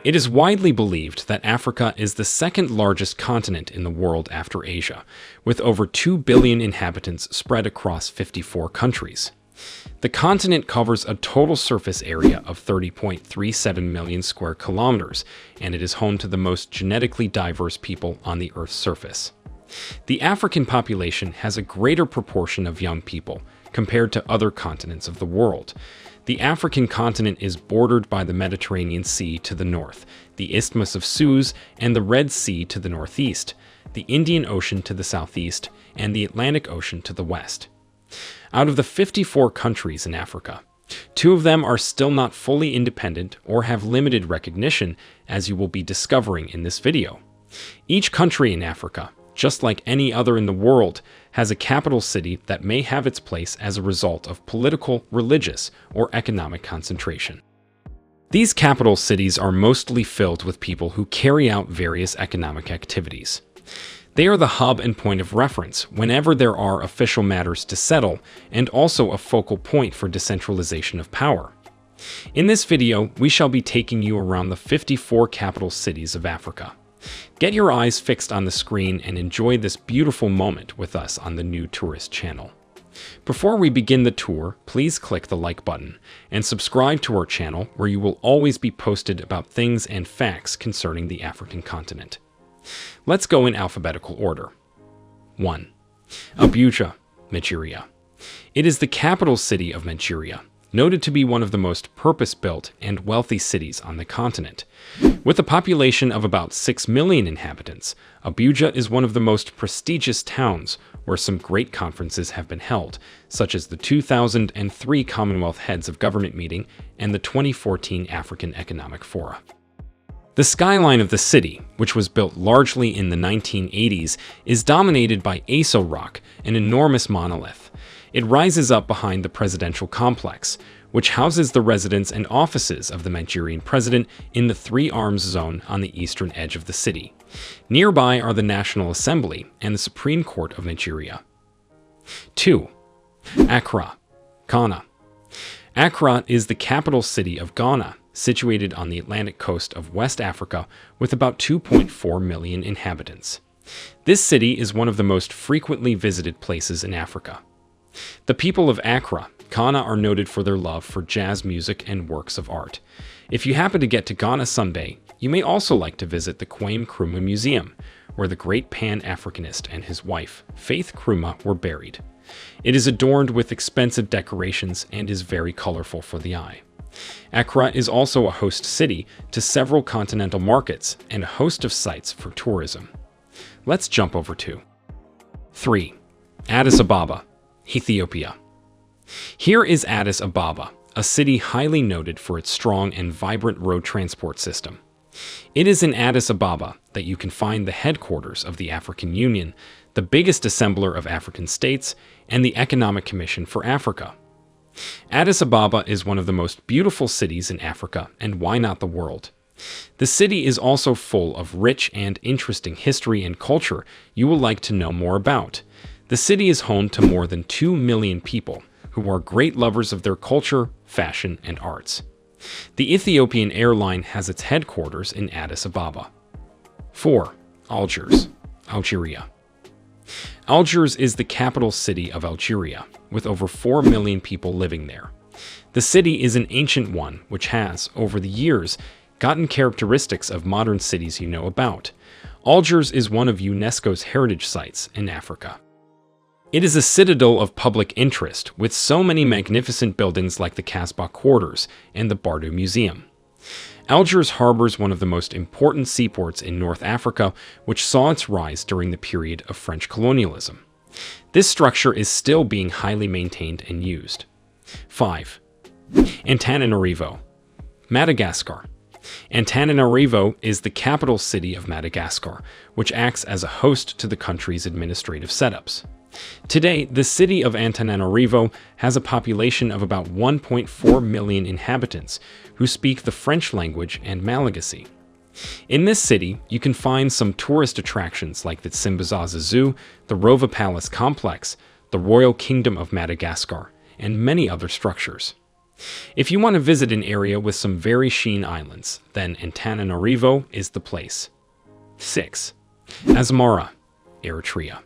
It is widely believed that Africa is the second largest continent in the world after Asia, with over 2 billion inhabitants spread across 54 countries. The continent covers a total surface area of 30.37 million square kilometers, and it is home to the most genetically diverse people on the Earth's surface. The African population has a greater proportion of young people compared to other continents of the world. The African continent is bordered by the Mediterranean Sea to the north, the Isthmus of Suez and the Red Sea to the northeast, the Indian Ocean to the southeast, and the Atlantic Ocean to the west. Out of the 54 countries in Africa, 2 of them are still not fully independent or have limited recognition, as you will be discovering in this video. Each country in Africa, just like any other in the world, has a capital city that may have its place as a result of political, religious, or economic concentration. These capital cities are mostly filled with people who carry out various economic activities. They are the hub and point of reference whenever there are official matters to settle, and also a focal point for decentralization of power. In this video, we shall be taking you around the 54 capital cities of Africa. Get your eyes fixed on the screen and enjoy this beautiful moment with us on the New Tourist channel. Before we begin the tour, please click the like button and subscribe to our channel, where you will always be posted about things and facts concerning the African continent. Let's go in alphabetical order. 1. Abuja, Nigeria. It is the capital city of Nigeria, noted to be one of the most purpose-built and wealthy cities on the continent. With a population of about 6 million inhabitants, Abuja is one of the most prestigious towns where some great conferences have been held, such as the 2003 Commonwealth Heads of Government meeting and the 2014 African Economic Forum. The skyline of the city, which was built largely in the 1980s, is dominated by Aso Rock, an enormous monolith. It rises up behind the presidential complex, which houses the residence and offices of the Nigerian president in the Three Arms Zone on the eastern edge of the city. Nearby are the National Assembly and the Supreme Court of Nigeria. 2. Accra, Ghana. Accra is the capital city of Ghana, situated on the Atlantic coast of West Africa with about 2.4 million inhabitants. This city is one of the most frequently visited places in Africa. The people of Accra, Ghana, are noted for their love for jazz music and works of art. If you happen to get to Ghana someday, you may also like to visit the Kwame Nkrumah Museum, where the great Pan-Africanist and his wife, Faith Nkrumah, were buried. It is adorned with expensive decorations and is very colorful for the eye. Accra is also a host city to several continental markets and a host of sites for tourism. Let's jump over to 3. Addis Ababa, Ethiopia. Here is Addis Ababa, a city highly noted for its strong and vibrant road transport system. It is in Addis Ababa that you can find the headquarters of the African Union, the biggest assembler of African states, and the Economic Commission for Africa. Addis Ababa is one of the most beautiful cities in Africa, and why not the world? The city is also full of rich and interesting history and culture you will like to know more about. The city is home to more than 2 million people who are great lovers of their culture, fashion, and arts. The Ethiopian airline has its headquarters in Addis Ababa. 4. Algiers, Algeria. Algiers is the capital city of Algeria, with over 4 million people living there. The city is an ancient one which has, over the years, gotten characteristics of modern cities you know about. Algiers is one of UNESCO's heritage sites in Africa. It is a citadel of public interest, with so many magnificent buildings like the Casbah Quarters and the Bardo Museum. Algiers harbors one of the most important seaports in North Africa, which saw its rise during the period of French colonialism. This structure is still being highly maintained and used. 5. Antananarivo, Madagascar. Antananarivo is the capital city of Madagascar, which acts as a host to the country's administrative setups. Today, the city of Antananarivo has a population of about 1.4 million inhabitants who speak the French language and Malagasy. In this city, you can find some tourist attractions like the Tsimbazaza Zoo, the Rova Palace Complex, the Royal Kingdom of Madagascar, and many other structures. If you want to visit an area with some very sheen islands, then Antananarivo is the place. 6. Asmara, Eritrea.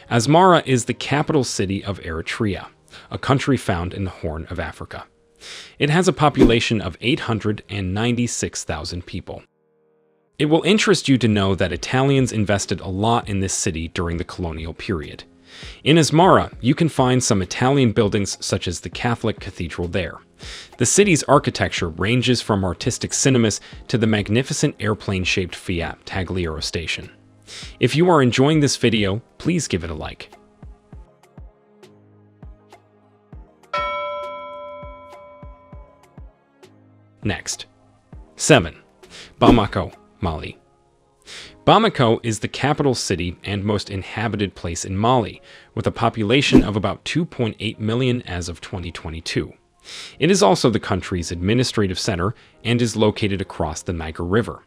Asmara is the capital city of Eritrea, a country found in the Horn of Africa. It has a population of 896,000 people. It will interest you to know that Italians invested a lot in this city during the colonial period. In Asmara, you can find some Italian buildings such as the Catholic Cathedral there. The city's architecture ranges from artistic cinemas to the magnificent airplane-shaped Fiat Tagliero station. If you are enjoying this video, please give it a like. Next. 7. Bamako, Mali. Bamako is the capital city and most inhabited place in Mali, with a population of about 2.8 million as of 2022. It is also the country's administrative center and is located across the Niger River.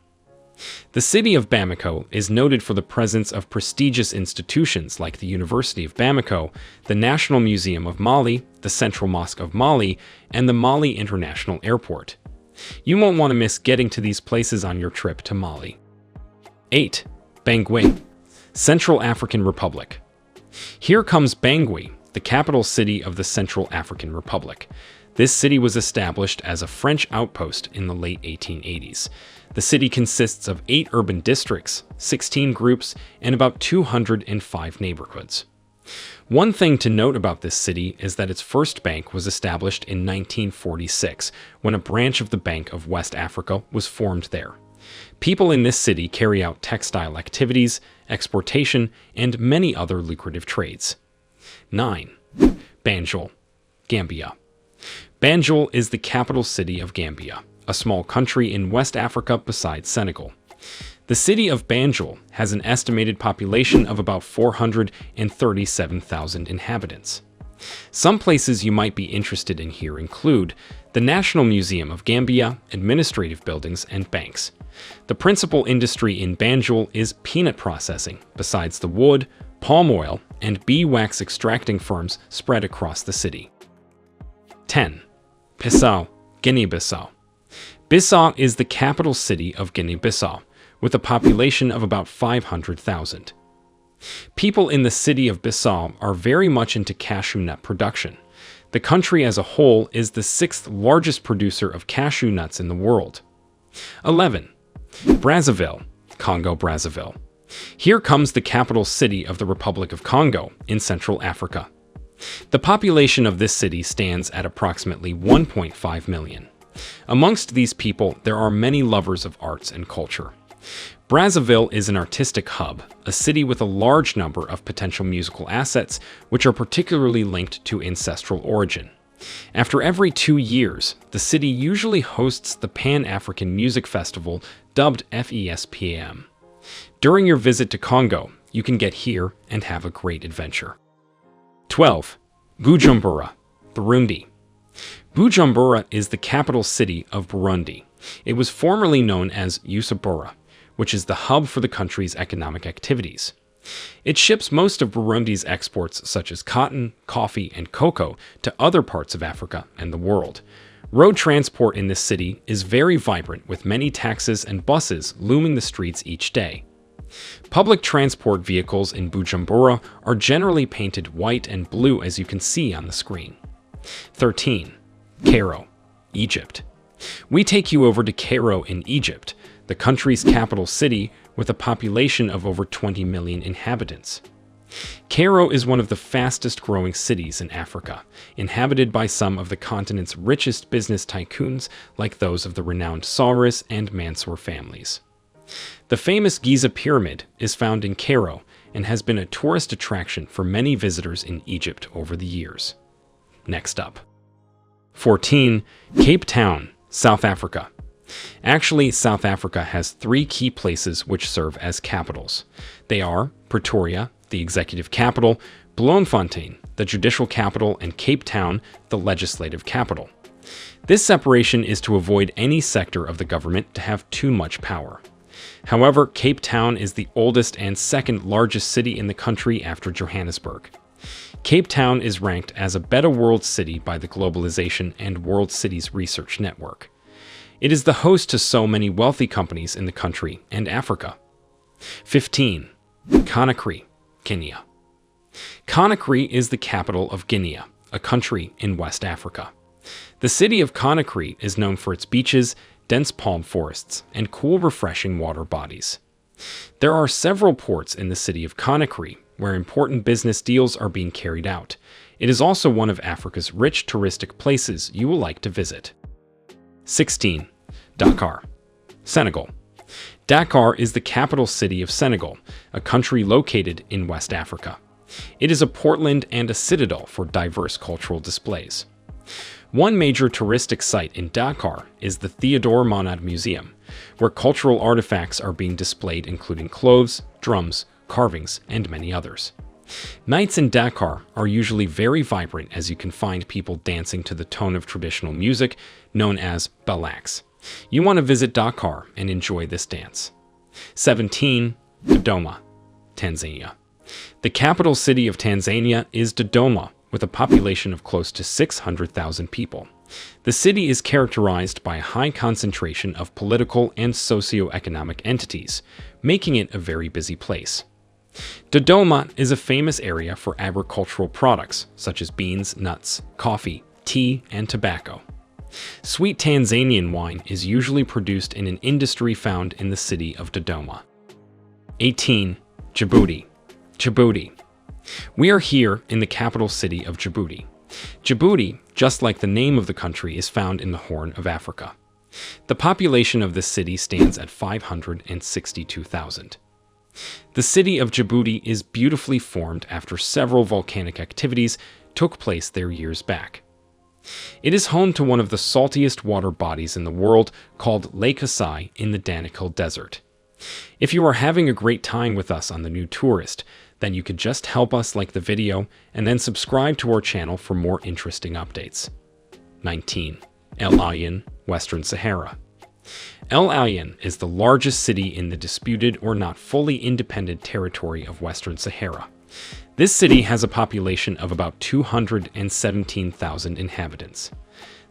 The city of Bamako is noted for the presence of prestigious institutions like the University of Bamako, the National Museum of Mali, the Central Mosque of Mali, and the Mali International Airport. You won't want to miss getting to these places on your trip to Mali. 8. Bangui, Central African Republic. Here comes Bangui, the capital city of the Central African Republic. This city was established as a French outpost in the late 1880s. The city consists of 8 urban districts, 16 groups, and about 205 neighborhoods. One thing to note about this city is that its first bank was established in 1946, when a branch of the Bank of West Africa was formed there. People in this city carry out textile activities, exportation, and many other lucrative trades. 9. Banjul, Gambia. Banjul is the capital city of Gambia, a small country in West Africa beside Senegal. The city of Banjul has an estimated population of about 437,000 inhabitants. Some places you might be interested in here include the National Museum of Gambia, administrative buildings, and banks. The principal industry in Banjul is peanut processing, besides the wood, palm oil, and beeswax extracting firms spread across the city. 10. Bissau, Guinea-Bissau. Bissau is the capital city of Guinea-Bissau, with a population of about 500,000. People in the city of Bissau are very much into cashew nut production. The country as a whole is the 6th largest producer of cashew nuts in the world. 11. Brazzaville, Congo-Brazzaville. Here comes the capital city of the Republic of Congo in Central Africa. The population of this city stands at approximately 1.5 million. Amongst these people, there are many lovers of arts and culture. Brazzaville is an artistic hub, a city with a large number of potential musical assets, which are particularly linked to ancestral origin. After every 2 years, the city usually hosts the Pan-African Music Festival, dubbed FESPAM. During your visit to Congo, you can get here and have a great adventure. 12. Bujumbura, Burundi. Bujumbura is the capital city of Burundi. It was formerly known as Bujumbura, which is the hub for the country's economic activities. It ships most of Burundi's exports such as cotton, coffee, and cocoa to other parts of Africa and the world. Road transport in this city is very vibrant, with many taxis and buses looming the streets each day. Public transport vehicles in Bujumbura are generally painted white and blue, as you can see on the screen. 13. Cairo, Egypt. We take you over to Cairo in Egypt, the country's capital city with a population of over 20 million inhabitants. Cairo is one of the fastest growing cities in Africa, inhabited by some of the continent's richest business tycoons like those of the renowned Saurus and Mansour families. The famous Giza Pyramid is found in Cairo and has been a tourist attraction for many visitors in Egypt over the years. Next up. 14. Cape Town, South Africa. Actually, South Africa has 3 key places which serve as capitals. They are Pretoria, the executive capital, Bloemfontein, the judicial capital, and Cape Town, the legislative capital. This separation is to avoid any sector of the government to have too much power. However, Cape Town is the oldest and 2nd largest city in the country after Johannesburg. Cape Town is ranked as a Better World City by the Globalization and World Cities Research Network. It is the host to so many wealthy companies in the country and Africa. 15. Conakry, Kenya. Conakry is the capital of Guinea, a country in West Africa. The city of Conakry is known for its beaches, dense palm forests, and cool, refreshing water bodies. There are several ports in the city of Conakry, where important business deals are being carried out. It is also one of Africa's rich touristic places you will like to visit. 16. Dakar, Senegal. Dakar is the capital city of Senegal, a country located in West Africa. It is a portland and a citadel for diverse cultural displays. One major touristic site in Dakar is the Theodore Monod Museum, where cultural artifacts are being displayed including clothes, drums, carvings, and many others. Nights in Dakar are usually very vibrant as you can find people dancing to the tone of traditional music known as balaks. You want to visit Dakar and enjoy this dance. 17. Dodoma, Tanzania. The capital city of Tanzania is Dodoma, with a population of close to 600,000 people. The city is characterized by a high concentration of political and socio-economic entities, making it a very busy place. Dodoma is a famous area for agricultural products such as beans, nuts, coffee, tea, and tobacco. Sweet Tanzanian wine is usually produced in an industry found in the city of Dodoma. 18. Djibouti, Djibouti. We are here in the capital city of Djibouti. Djibouti, just like the name of the country, is found in the Horn of Africa. The population of this city stands at 562,000. The city of Djibouti is beautifully formed after several volcanic activities took place there years back. It is home to one of the saltiest water bodies in the world called Lake Assai in the Danakil Desert. If you are having a great time with us on The New Tourist, then you could just help us like the video and then subscribe to our channel for more interesting updates. 19. El Ain, Western Sahara. El Ain is the largest city in the disputed or not fully independent territory of Western Sahara. This city has a population of about 217,000 inhabitants.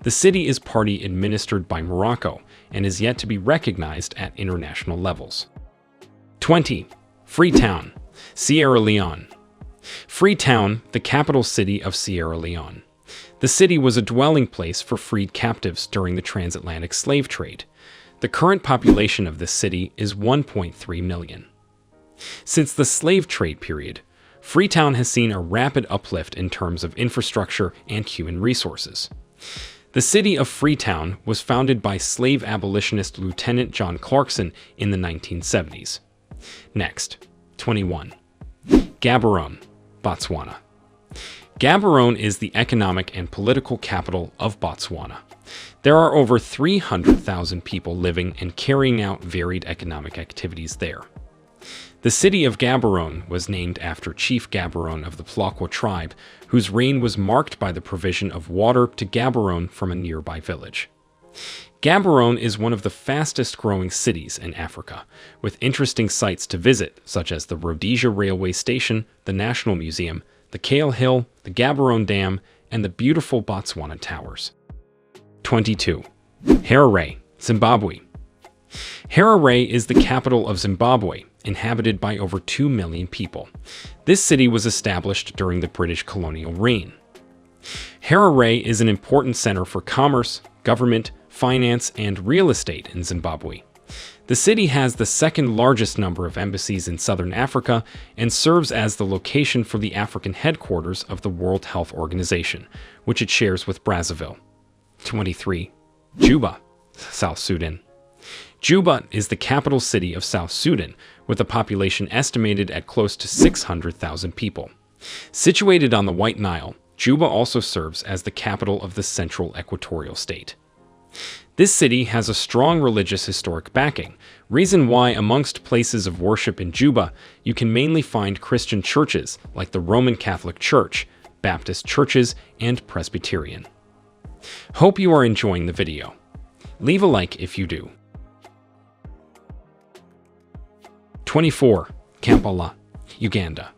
The city is party administered by Morocco and is yet to be recognized at international levels. 20. Freetown, Sierra Leone. Freetown, the capital city of Sierra Leone. The city was a dwelling place for freed captives during the transatlantic slave trade. The current population of this city is 1.3 million. Since the slave trade period, Freetown has seen a rapid uplift in terms of infrastructure and human resources. The city of Freetown was founded by slave abolitionist Lieutenant John Clarkson in the 1970s. Next, 21. Gaborone, Botswana. Gaborone is the economic and political capital of Botswana. There are over 300,000 people living and carrying out varied economic activities there. The city of Gaborone was named after Chief Gaborone of the Tlakwa tribe, whose reign was marked by the provision of water to Gaborone from a nearby village. Gaborone is one of the fastest-growing cities in Africa, with interesting sites to visit, such as the Rhodesia Railway Station, the National Museum, the Kale Hill, the Gaborone Dam, and the beautiful Botswana Towers. 22. Harare, Zimbabwe. Harare is the capital of Zimbabwe, inhabited by over 2 million people. This city was established during the British colonial reign. Harare is an important center for commerce, government, finance, and real estate in Zimbabwe. The city has the second largest number of embassies in southern Africa and serves as the location for the African headquarters of the World Health Organization, which it shares with Brazzaville. 23. Juba, South Sudan. Juba is the capital city of South Sudan, with a population estimated at close to 600,000 people. Situated on the White Nile, Juba also serves as the capital of the Central Equatorial State. This city has a strong religious historic backing, reason why amongst places of worship in Juba, you can mainly find Christian churches like the Roman Catholic Church, Baptist churches, and Presbyterian. Hope you are enjoying the video. Leave a like if you do. 24. Kampala, Uganda.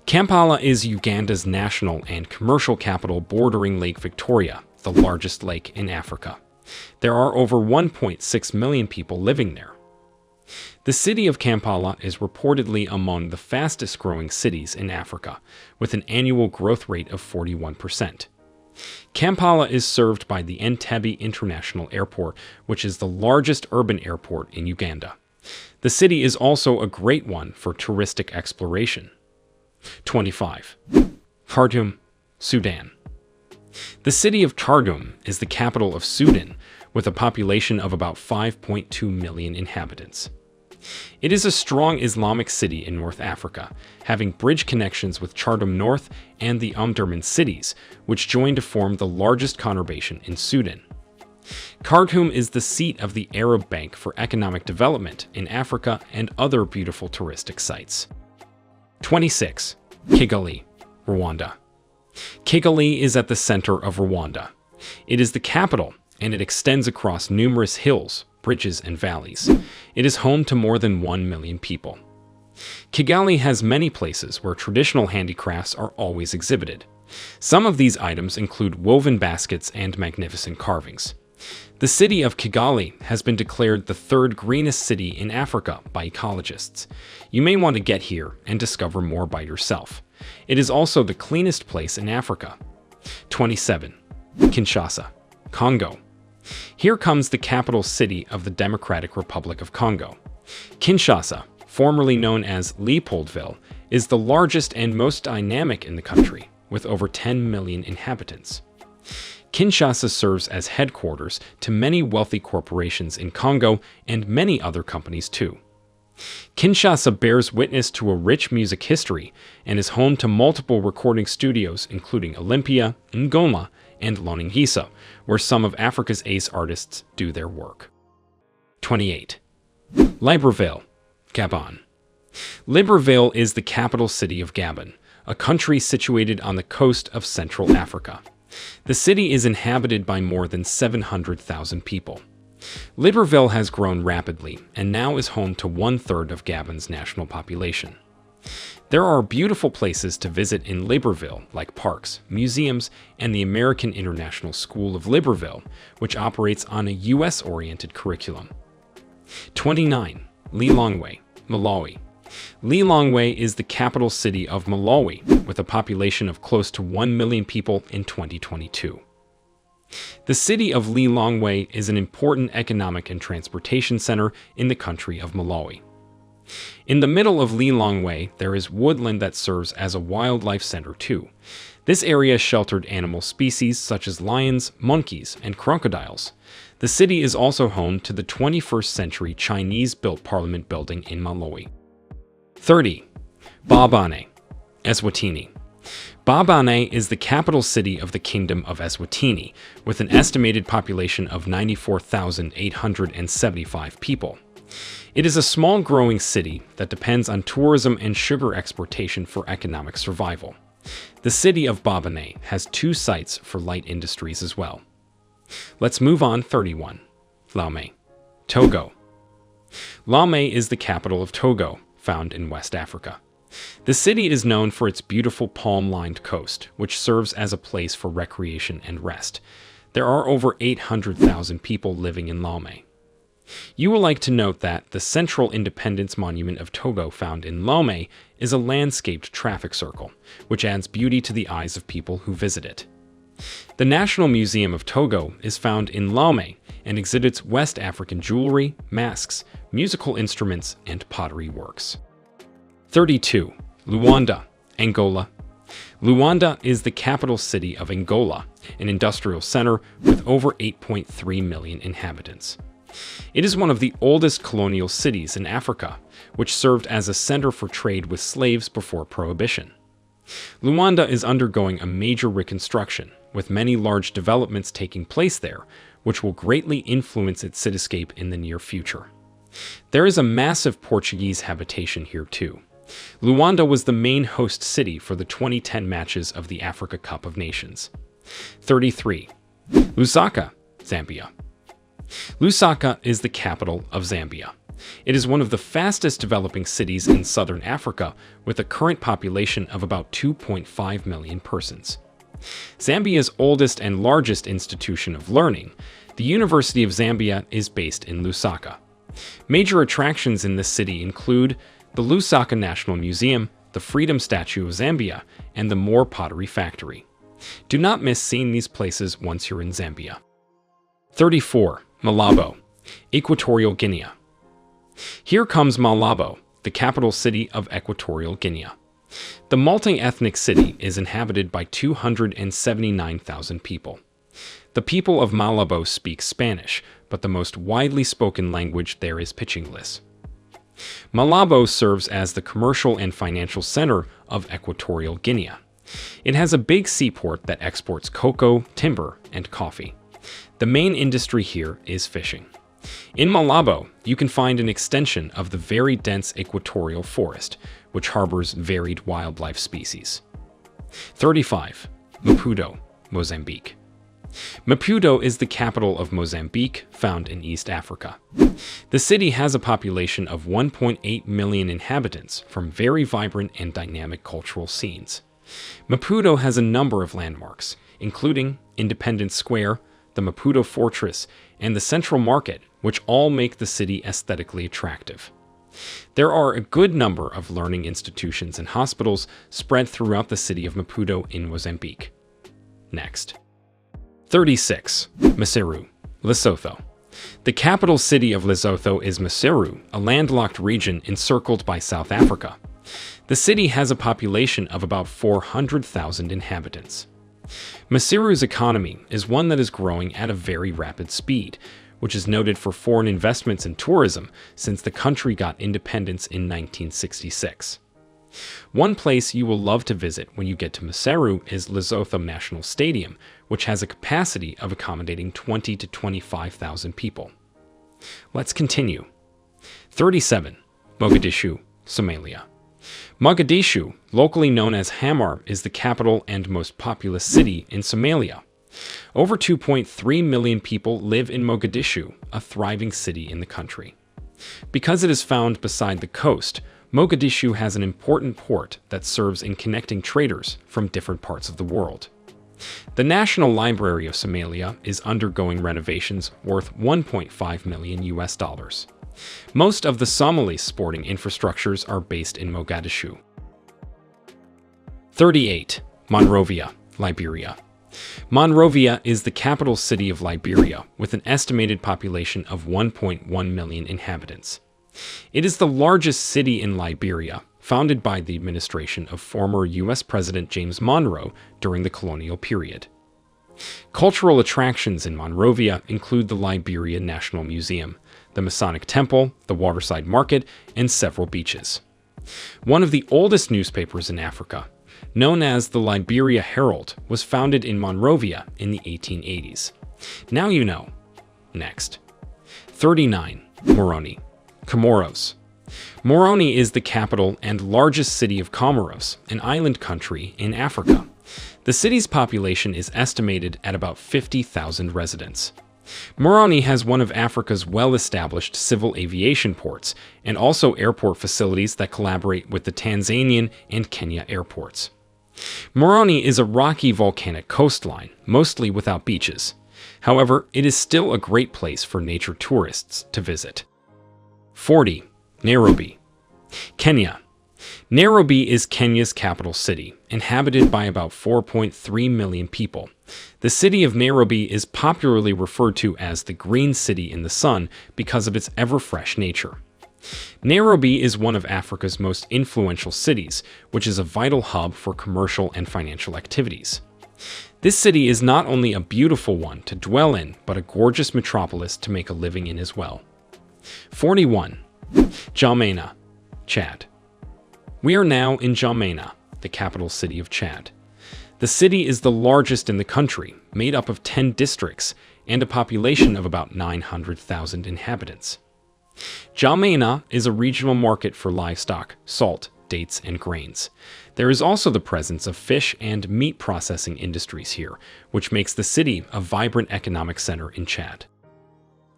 Kampala is Uganda's national and commercial capital bordering Lake Victoria, the largest lake in Africa. There are over 1.6 million people living there. The city of Kampala is reportedly among the fastest growing cities in Africa, with an annual growth rate of 41%. Kampala is served by the Entebbe International Airport, which is the largest urban airport in Uganda. The city is also a great one for touristic exploration. 25. Khartoum, Sudan. The city of Khartoum is the capital of Sudan, with a population of about 5.2 million inhabitants. It is a strong Islamic city in North Africa, having bridge connections with Khartoum North and the Omdurman cities, which join to form the largest conurbation in Sudan. Khartoum is the seat of the Arab Bank for Economic Development in Africa and other beautiful touristic sites. 26. Kigali, Rwanda. Kigali is at the center of Rwanda. It is the capital, and it extends across numerous hills, bridges, and valleys. It is home to more than 1 million people. Kigali has many places where traditional handicrafts are always exhibited. Some of these items include woven baskets and magnificent carvings. The city of Kigali has been declared the third greenest city in Africa by ecologists. You may want to get here and discover more by yourself. It is also the cleanest place in Africa. 27. Kinshasa, Congo. Here comes the capital city of the Democratic Republic of Congo. Kinshasa, formerly known as Leopoldville, is the largest and most dynamic in the country, with over 10 million inhabitants. Kinshasa serves as headquarters to many wealthy corporations in Congo and many other companies too. Kinshasa bears witness to a rich music history and is home to multiple recording studios including Olympia, Ngoma, and Loningisa, where some of Africa's ace artists do their work. 28. Libreville, Gabon. Libreville is the capital city of Gabon, a country situated on the coast of Central Africa. The city is inhabited by more than 700,000 people. Libreville has grown rapidly and now is home to 1/3 of Gabon's national population. There are beautiful places to visit in Libreville, like parks, museums, and the American International School of Libreville, which operates on a US-oriented curriculum. 29. Lilongwe, Malawi. Lilongwe is the capital city of Malawi, with a population of close to 1 million people in 2022. The city of Lilongwe is an important economic and transportation center in the country of Malawi. In the middle of Lilongwe, there is woodland that serves as a wildlife center too. This area sheltered animal species such as lions, monkeys, and crocodiles. The city is also home to the 21st century Chinese-built parliament building in Malawi. 30. Mbabane, Eswatini. Mbabane is the capital city of the Kingdom of Eswatini, with an estimated population of 94,875 people. It is a small growing city that depends on tourism and sugar exportation for economic survival. The city of Mbabane has 2 sites for light industries as well. Let's move on. 31. Lomé, Togo. Lomé is the capital of Togo, found in West Africa. The city is known for its beautiful palm-lined coast, which serves as a place for recreation and rest. There are over 800,000 people living in Lomé. You will like to note that the Central Independence Monument of Togo found in Lomé is a landscaped traffic circle, which adds beauty to the eyes of people who visit it. The National Museum of Togo is found in Lomé and exhibits West African jewelry, masks, musical instruments, and pottery works. 32. Luanda, Angola. Luanda is the capital city of Angola, an industrial center with over 8.3 million inhabitants. It is one of the oldest colonial cities in Africa, which served as a center for trade with slaves before Prohibition. Luanda is undergoing a major reconstruction, with many large developments taking place there, which will greatly influence its cityscape in the near future. There is a massive Portuguese habitation here too. Luanda was the main host city for the 2010 matches of the Africa Cup of Nations. 33. Lusaka, Zambia. Lusaka is the capital of Zambia. It is one of the fastest developing cities in southern Africa, with a current population of about 2.5 million persons. Zambia's oldest and largest institution of learning, the University of Zambia, is based in Lusaka. Major attractions in this city include the Lusaka National Museum, the Freedom Statue of Zambia, and the Moore Pottery Factory. Do not miss seeing these places once you're in Zambia. 34. Malabo, Equatorial Guinea. Here comes Malabo, the capital city of Equatorial Guinea. The multi-ethnic city is inhabited by 279,000 people. The people of Malabo speak Spanish, but the most widely spoken language there is Pichinglés. Malabo serves as the commercial and financial center of Equatorial Guinea. It has a big seaport that exports cocoa, timber, and coffee. The main industry here is fishing. In Malabo, you can find an extension of the very dense equatorial forest, which harbors varied wildlife species. 35. Maputo, Mozambique. Maputo is the capital of Mozambique, found in East Africa. The city has a population of 1.8 million inhabitants from very vibrant and dynamic cultural scenes. Maputo has a number of landmarks, including Independence Square, the Maputo Fortress, and the Central Market, which all make the city aesthetically attractive. There are a good number of learning institutions and hospitals spread throughout the city of Maputo in Mozambique. Next. 36. Maseru, Lesotho. The capital city of Lesotho is Maseru, a landlocked region encircled by South Africa. The city has a population of about 400,000 inhabitants. Maseru's economy is one that is growing at a very rapid speed, which is noted for foreign investments in tourism since the country got independence in 1966. One place you will love to visit when you get to Maseru is Lesotho National Stadium, which has a capacity of accommodating 20 to 25,000 people. Let's continue. 37. Mogadishu, Somalia. Mogadishu, locally known as Hamar, is the capital and most populous city in Somalia. Over 2.3 million people live in Mogadishu, a thriving city in the country. Because it is found beside the coast, Mogadishu has an important port that serves in connecting traders from different parts of the world. The National Library of Somalia is undergoing renovations worth $1.5 million. Most of the Somali sporting infrastructures are based in Mogadishu. 38. Monrovia, Liberia. Monrovia is the capital city of Liberia, with an estimated population of 1.1 million inhabitants. It is the largest city in Liberia, founded by the administration of former U.S. President James Monroe during the colonial period. Cultural attractions in Monrovia include the Liberia National Museum, the Masonic Temple, the Waterside Market, and several beaches. One of the oldest newspapers in Africa, known as the Liberia Herald, was founded in Monrovia in the 1880s. Now you know. Next. 39. Moroni, Comoros. Moroni is the capital and largest city of Comoros, an island country in Africa. The city's population is estimated at about 50,000 residents. Moroni has one of Africa's well-established civil aviation ports and also airport facilities that collaborate with the Tanzanian and Kenya airports. Moroni is a rocky volcanic coastline, mostly without beaches. However, it is still a great place for nature tourists to visit. 40. Nairobi, Kenya. Nairobi is Kenya's capital city, inhabited by about 4.3 million people. The city of Nairobi is popularly referred to as the Green City in the Sun because of its ever-fresh nature. Nairobi is one of Africa's most influential cities, which is a vital hub for commercial and financial activities. This city is not only a beautiful one to dwell in, but a gorgeous metropolis to make a living in as well. 41. N'Djamena, Chad. We are now in N'Djamena, the capital city of Chad. The city is the largest in the country, made up of 10 districts and a population of about 900,000 inhabitants. N'Djamena is a regional market for livestock, salt, dates, and grains. There is also the presence of fish and meat processing industries here, which makes the city a vibrant economic center in Chad.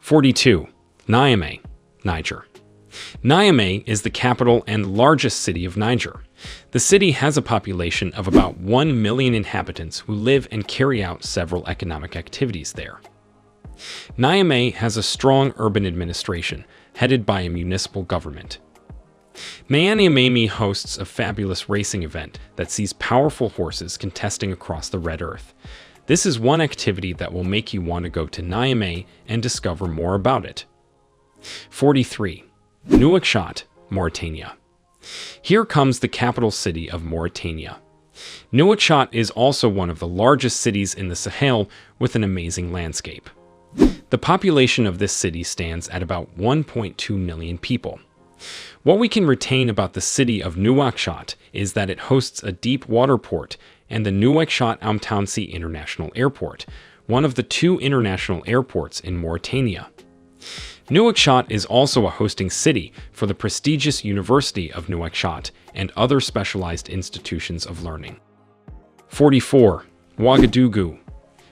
42. Niamey, Niger. Niamey is the capital and largest city of Niger. The city has a population of about 1 million inhabitants who live and carry out several economic activities there. Niamey has a strong urban administration, headed by a municipal government. Niamey hosts a fabulous racing event that sees powerful horses contesting across the Red Earth. This is one activity that will make you want to go to Niamey and discover more about it. 43. Nouakchott, Mauritania. Here comes the capital city of Mauritania. Nouakchott is also one of the largest cities in the Sahel with an amazing landscape. The population of this city stands at about 1.2 million people. What we can retain about the city of Nouakchott is that it hosts a deep water port and the Nouakchott-Amtansi International Airport, one of the 2 international airports in Mauritania. Nouakchott is also a hosting city for the prestigious University of Nouakchott and other specialized institutions of learning. 44. Ouagadougou,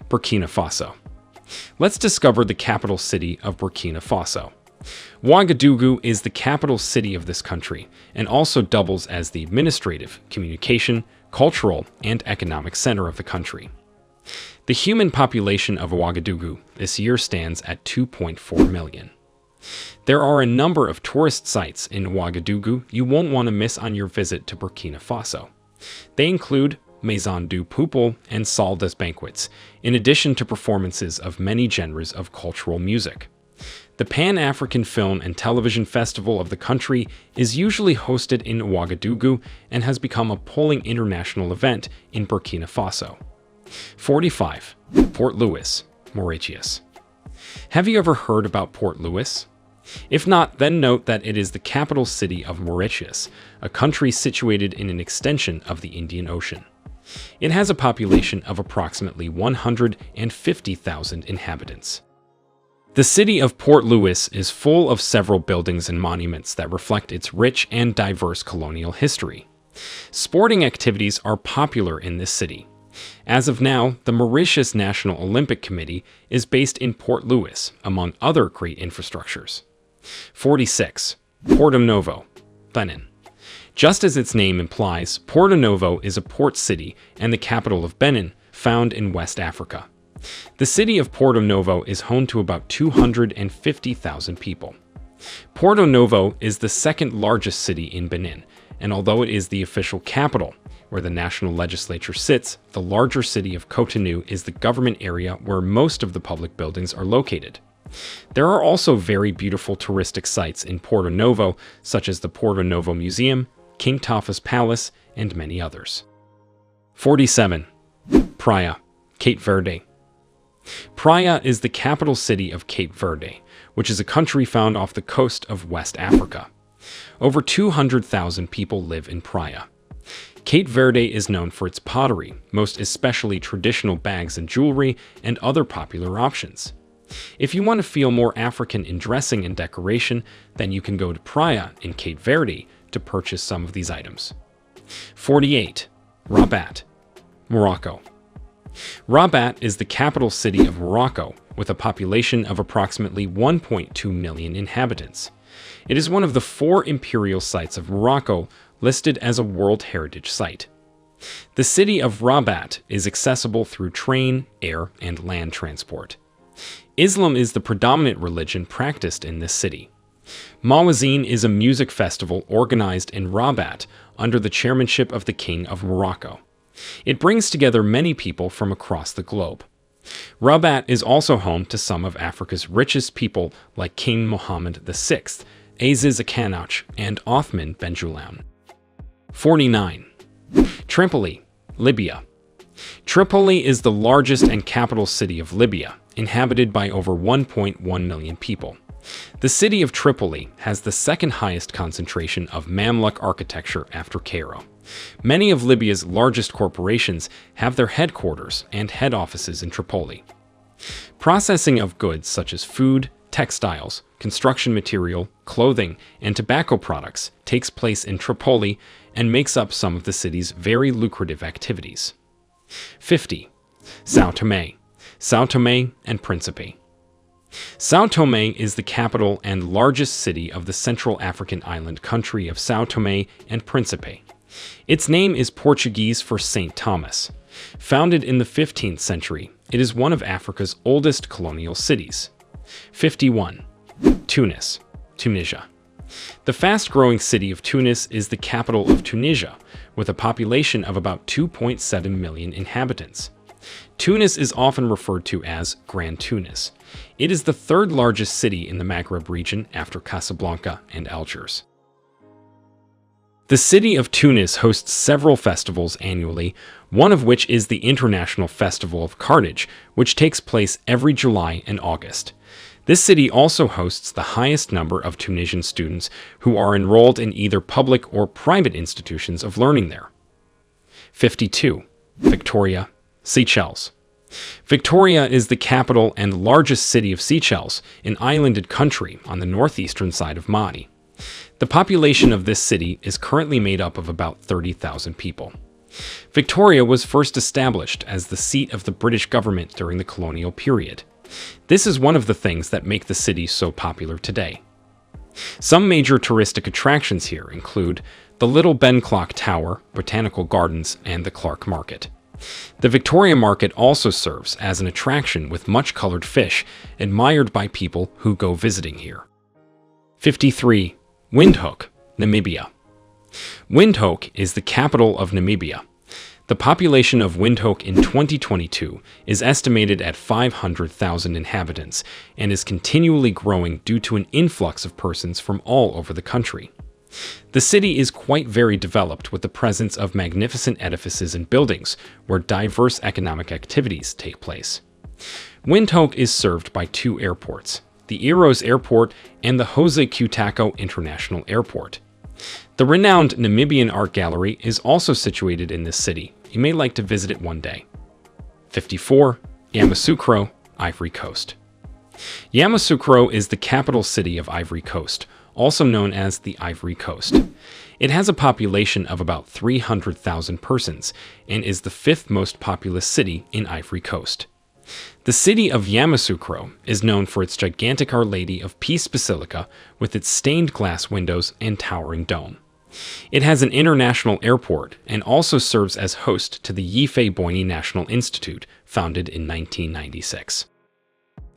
Burkina Faso. Let's discover the capital city of Burkina Faso. Ouagadougou is the capital city of this country and also doubles as the administrative, communication, cultural, and economic center of the country. The human population of Ouagadougou this year stands at 2.4 million. There are a number of tourist sites in Ouagadougou you won't want to miss on your visit to Burkina Faso. They include Maison du Peuple and Salle des Banquets, in addition to performances of many genres of cultural music. The Pan-African Film and Television Festival of the country is usually hosted in Ouagadougou and has become a polling international event in Burkina Faso. 45. Port Louis, Mauritius. Have you ever heard about Port Louis? If not, then note that it is the capital city of Mauritius, a country situated in an extension of the Indian Ocean. It has a population of approximately 150,000 inhabitants. The city of Port Louis is full of several buildings and monuments that reflect its rich and diverse colonial history. Sporting activities are popular in this city. As of now, the Mauritius National Olympic Committee is based in Port Louis, among other great infrastructures. 46. Porto Novo, Benin. Just as its name implies, Porto Novo is a port city and the capital of Benin, found in West Africa. The city of Porto Novo is home to about 250,000 people. Porto Novo is the second largest city in Benin, and although it is the official capital, where the national legislature sits, the larger city of Cotonou is the government area where most of the public buildings are located. There are also very beautiful touristic sites in Porto Novo, such as the Porto Novo Museum, King Topha's Palace, and many others. 47. Praia, Cape Verde. Praia is the capital city of Cape Verde, which is a country found off the coast of West Africa. Over 200,000 people live in Praia. Cape Verde is known for its pottery, most especially traditional bags and jewelry, and other popular options. If you want to feel more African in dressing and decoration, then you can go to Praia in Cape Verde to purchase some of these items. 48. Rabat, Morocco. Rabat is the capital city of Morocco, with a population of approximately 1.2 million inhabitants. It is one of the 4 imperial sites of Morocco listed as a World Heritage Site. The city of Rabat is accessible through train, air, and land transport. Islam is the predominant religion practiced in this city. Mawazine is a music festival organized in Rabat under the chairmanship of the King of Morocco. It brings together many people from across the globe. Rabat is also home to some of Africa's richest people like King Mohammed VI, Aziz Akanach, and Othman Benjoulan. 49. Tripoli, Libya. Tripoli is the largest and capital city of Libya, inhabited by over 1.1 million people. The city of Tripoli has the second highest concentration of Mamluk architecture after Cairo. Many of Libya's largest corporations have their headquarters and head offices in Tripoli. Processing of goods such as food, textiles, construction material, clothing, and tobacco products takes place in Tripoli and makes up some of the city's very lucrative activities. 50. São Tomé, São Tomé and Príncipe. São Tomé is the capital and largest city of the Central African island country of São Tomé and Príncipe. Its name is Portuguese for St. Thomas. Founded in the 15th century, it is one of Africa's oldest colonial cities. 51. Tunis, Tunisia. The fast-growing city of Tunis is the capital of Tunisia, with a population of about 2.7 million inhabitants. Tunis is often referred to as Grand Tunis. It is the third largest city in the Maghreb region after Casablanca and Algiers. The city of Tunis hosts several festivals annually, one of which is the International Festival of Carthage, which takes place every July and August. This city also hosts the highest number of Tunisian students who are enrolled in either public or private institutions of learning there. 52. Victoria, Seychelles. Victoria is the capital and largest city of Seychelles, an islanded country on the northeastern side of Mali. The population of this city is currently made up of about 30,000 people. Victoria was first established as the seat of the British government during the colonial period. This is one of the things that make the city so popular today. Some major touristic attractions here include the Little Ben Clock Tower, Botanical Gardens, and the Clark Market. The Victoria Market also serves as an attraction with much colored fish, admired by people who go visiting here. 53. Windhoek, Namibia. Windhoek is the capital of Namibia. The population of Windhoek in 2022 is estimated at 500,000 inhabitants and is continually growing due to an influx of persons from all over the country. The city is quite very developed with the presence of magnificent edifices and buildings where diverse economic activities take place. Windhoek is served by two airports, the Eros Airport and the Jose Kutako International Airport. The renowned Namibian Art Gallery is also situated in this city. You may like to visit it one day. 54. Yamoussoukro, Ivory Coast. Yamoussoukro is the capital city of Ivory Coast, also known as the Ivory Coast. It has a population of about 300,000 persons and is the fifth most populous city in Ivory Coast. The city of Yamoussoukro is known for its gigantic Our Lady of Peace Basilica with its stained glass windows and towering dome. It has an international airport and also serves as host to the Hifikepunye National Institute, founded in 1996.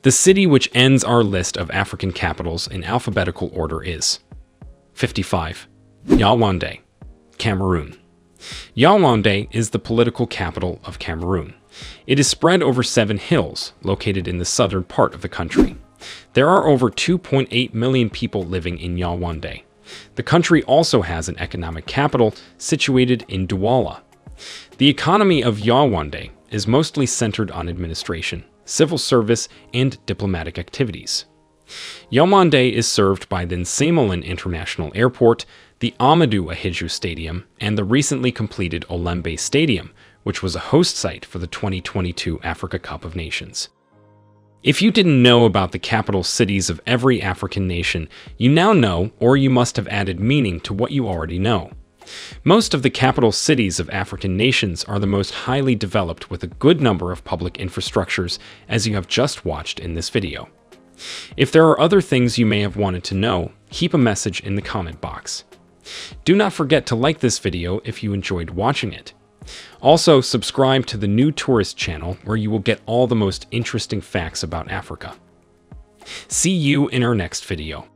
The city which ends our list of African capitals in alphabetical order is 55. Yaoundé, Cameroon. Yaoundé is the political capital of Cameroon. It is spread over 7 hills, located in the southern part of the country. There are over 2.8 million people living in Yaoundé. The country also has an economic capital situated in Douala. The economy of Yaoundé is mostly centered on administration, civil service, and diplomatic activities. Yaoundé is served by the Nsemalin International Airport, the Amadou Ahidjo Stadium, and the recently completed Olembe Stadium, which was a host site for the 2022 Africa Cup of Nations. If you didn't know about the capital cities of every African nation, you now know, or you must have added meaning to what you already know. Most of the capital cities of African nations are the most highly developed with a good number of public infrastructures, as you have just watched in this video. If there are other things you may have wanted to know, keep a message in the comment box. Do not forget to like this video if you enjoyed watching it. Also, subscribe to the New Tourist channel where you will get all the most interesting facts about Africa. See you in our next video.